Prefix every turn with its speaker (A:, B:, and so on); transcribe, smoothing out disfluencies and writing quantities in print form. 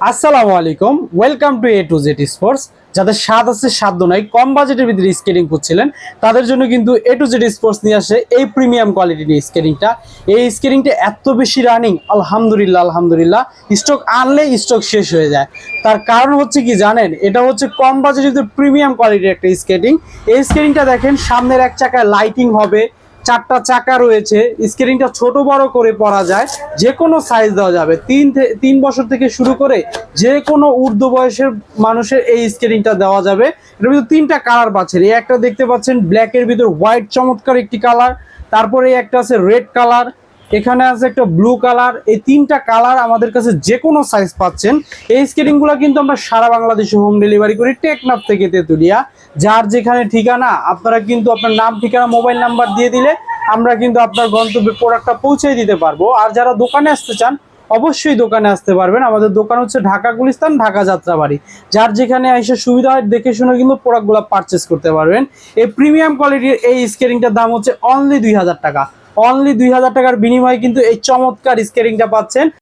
A: আসসালামু আলাইকুম, welcome to A to Z sports. যাদের স্বাদ আছে সাধ্য নাই, কম বাজেটের ভিতরে স্কেটিং করছিলেন, তাদের জন্য কিন্তু এ টু জেড স্পোর্টস নিয়ে আসে এই প্রিমিয়াম কোয়ালিটির স্কেটিংটা। এই স্কেটিংটা এত বেশি রানিং, আলহামদুলিল্লাহ আলহামদুলিল্লাহ। স্টক আনলে স্টক শেষ হয়ে যায়। তার কারণ হচ্ছে কি জানেন, এটা হচ্ছে কম বাজেটের ভিতরে প্রিমিয়াম কোয়ালিটির একটা স্কেটিং। এই স্কেটিংটা দেখেন, সামনের এক চাকায় লাইটিং হবে, চারটা চাকা রয়েছে, স্ক্রিনটা ছোট বড় করে পরা যায়, যে কোনো সাইজ দেওয়া যাবে। তিন বছর থেকে শুরু করে যে কোনো ঊর্ধ্ব বয়সের মানুষের এই স্ক্রিনটা দেওয়া যাবে। এর ভিতর তিনটা কালার পাচ্ছেন। এই একটা দেখতে পাচ্ছেন ব্ল্যাকের ভিতর হোয়াইট চমৎকার একটি কালার, তারপরে একটা আছে রেড কালার, এখানে আছে একটা ব্লু কালার। এই তিনটা কালার আমাদের কাছে যে কোনো সাইজ পাচ্ছেন। এই স্কেটিংগুলো কিন্তু আমরা সারা বাংলাদেশে হোম ডেলিভারি করি, টেকনাফ থেকে তেতুলিয়া। যার যেখানে ঠিকানা, আপনারা কিন্তু আপনার নাম ঠিকানা মোবাইল নাম্বার দিয়ে দিলে আমরা কিন্তু আপনার গন্তব্যে প্রোডাক্টটা পৌঁছে দিতে পারবো। আর যারা দোকানে আসতে চান, অবশ্যই দোকানে আসতে পারবেন। আমাদের দোকান হচ্ছে ঢাকা গুলিস্তান, ঢাকা যাত্রাবাড়ি। যার যেখানে এসে সুবিধা হয় দেখে শুনে কিন্তু প্রোডাক্টগুলো পারচেস করতে পারবেন। এই প্রিমিয়াম কোয়ালিটির এই স্কেটিংটার দাম হচ্ছে অনলি 2000 টাকা। অনলি 2000 টাকার বিনিময়ে কিন্তু এই চমৎকার স্কেটিংটা পাচ্ছেন।